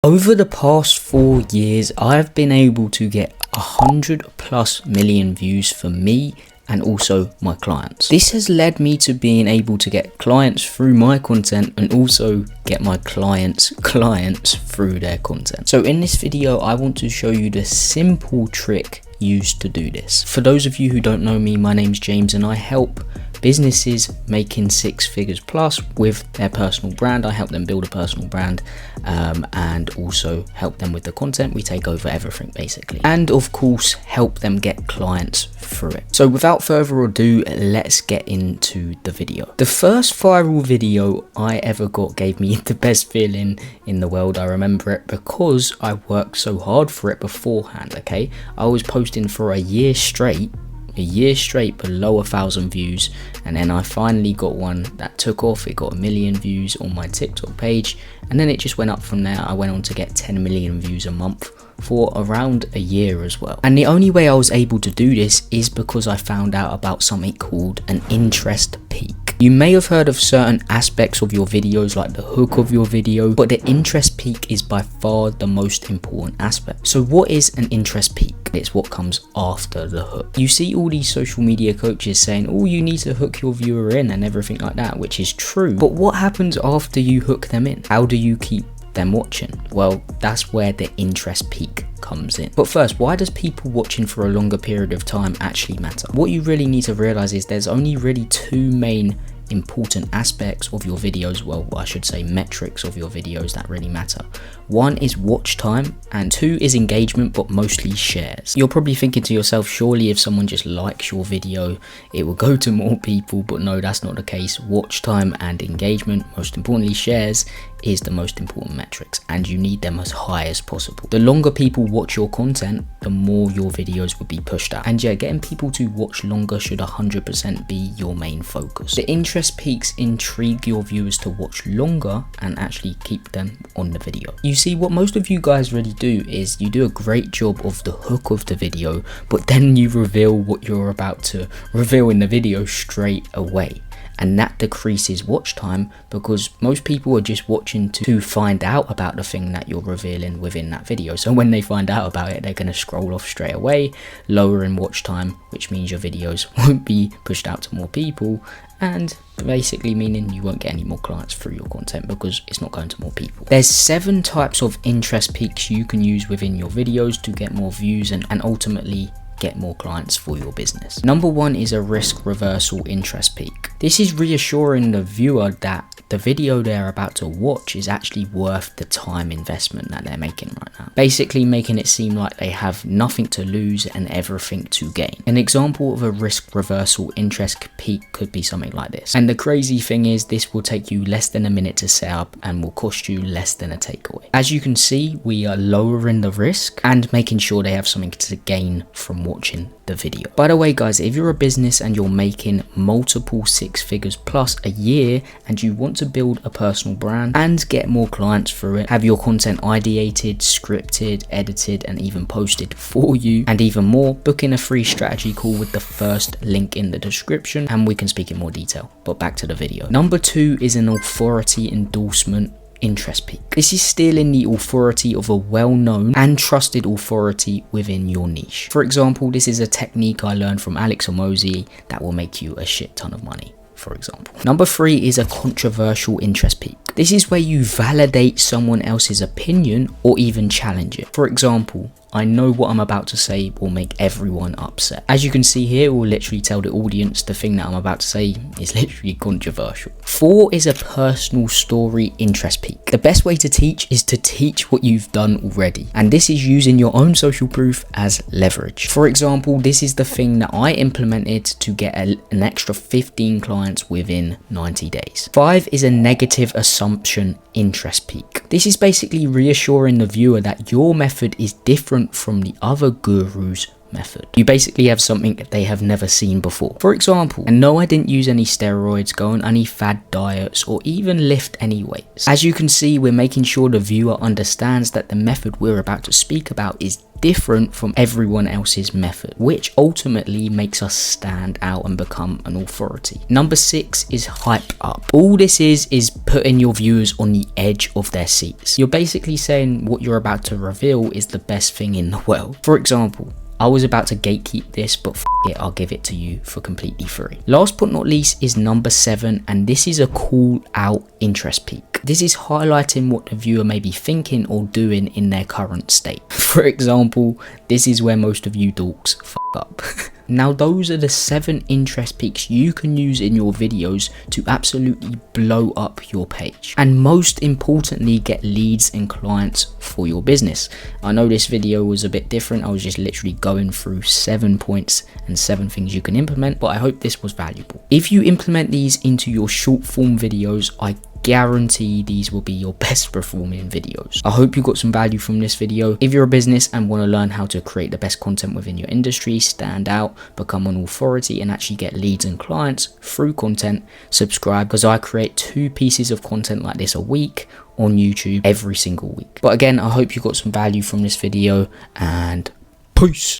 Over the past 4 years, I've been able to get 100+ million views for me and also my clients. This has led me to being able to get clients through my content and also get my clients through their content. So in this video, I want to show you the simple trick used to do this. For those of you who don't know me, my name's James and I help businesses making 6 figures plus with their personal brand. I help them build a personal brand and also help them with the content. We take over everything basically, and of course help them get clients through it. So without further ado, let's get into the video. The first viral video I ever got gave me the best feeling in the world. I remember it because I worked so hard for it beforehand. Okay, I was posting for a year straight below 1,000 views, and then I finally got one that took off. It got 1 million views on my TikTok page, and then it just went up from there. I went on to get 10 million views a month for around a year as well. And the only way I was able to do this is because I found out about something called an interest peak. You may have heard of certain aspects of your videos like the hook of your video, but the interest peak is by far the most important aspect. So what is an interest peak? It's what comes after the hook. You see all these social media coaches saying, oh, you need to hook your viewer in and everything like that, which is true. But what happens after you hook them in? How do you keep them watching? Well, that's where the interest peak comes in. But first, why does people watching for a longer period of time actually matter? What you really need to realize is there's only really 2 main important aspects of your videos, well, I should say metrics of your videos that really matter. 1 is watch time and 2 is engagement, but mostly shares. You're probably thinking to yourself, surely if someone just likes your video it will go to more people, but no, that's not the case. Watch time and engagement, most importantly shares, is the most important metrics, and you need them as high as possible. The longer people watch your content, the more your videos will be pushed out. And yeah, getting people to watch longer should 100% be your main focus. The interest peaks intrigue your viewers to watch longer and actually keep them on the video. You see, what most of you guys really do is you do a great job of the hook of the video, but then you reveal what you're about to reveal in the video straight away. And that decreases watch time because most people are just watching to find out about the thing that you're revealing within that video. So when they find out about it, they're going to scroll off straight away, lowering watch time, which means your videos won't be pushed out to more people, and basically meaning you won't get any more clients through your content because it's not going to more people. There's 7 types of interest peaks you can use within your videos to get more views and ultimately get more clients for your business. Number 1 is a risk reversal interest peak. This is reassuring the viewer that the video they're about to watch is actually worth the time investment that they're making right now. Basically making it seem like they have nothing to lose and everything to gain. An example of a risk reversal interest peak could be something like this. And the crazy thing is this will take you less than a minute to set up and will cost you less than a takeaway. As you can see, we are lowering the risk and making sure they have something to gain from watching the video. By the way guys, if you're a business and you're making multiple 6 figures plus a year and you want to build a personal brand and get more clients through it, have your content ideated, scripted, edited and even posted for you, and even more, book in a free strategy call with the first link in the description and we can speak in more detail. But back to the video. Number 2 is an authority endorsement interest peak. This is stealing the authority of a well-known and trusted authority within your niche. For example, this is a technique I learned from Alex Hormozi that will make you a shit ton of money, for example. Number 3 is a controversial interest peak. This is where you validate someone else's opinion or even challenge it. For example, I know what I'm about to say will make everyone upset. As you can see here, it will literally tell the audience the thing that I'm about to say is literally controversial. 4 is a personal story interest peak. The best way to teach is to teach what you've done already. And this is using your own social proof as leverage. For example, this is the thing that I implemented to get an extra 15 clients within 90 days. 5 is a negative assumption interest peak. This is basically reassuring the viewer that your method is different from the other gurus' method. You basically have something that they have never seen before. For example, and no, I didn't use any steroids, go on any fad diets, or even lift any weights. As you can see, we're making sure the viewer understands that the method we're about to speak about is different from everyone else's method, which ultimately makes us stand out and become an authority. Number 6 is hype up. All this is putting your viewers on the edge of their seats. You're basically saying what you're about to reveal is the best thing in the world. For example, I was about to gatekeep this, but f it, I'll give it to you for completely free. Last but not least is number 7, and this is a call out interest peak. This is highlighting what the viewer may be thinking or doing in their current state. For example, this is where most of you dorks f up. Now those are the 7 interest peaks you can use in your videos to absolutely blow up your page, and most importantly get leads and clients for your business. I know this video was a bit different, I was just literally going through 7 points and 7 things you can implement, but I hope this was valuable. If you implement these into your short form videos, I guarantee these will be your best performing videos. I hope you got some value from this video. If you're a business and want to learn how to create the best content within your industry, stand out, become an authority, and actually get leads and clients through content, subscribe, because I create 2 pieces of content like this a week on YouTube every single week. But again, I hope you got some value from this video, and peace.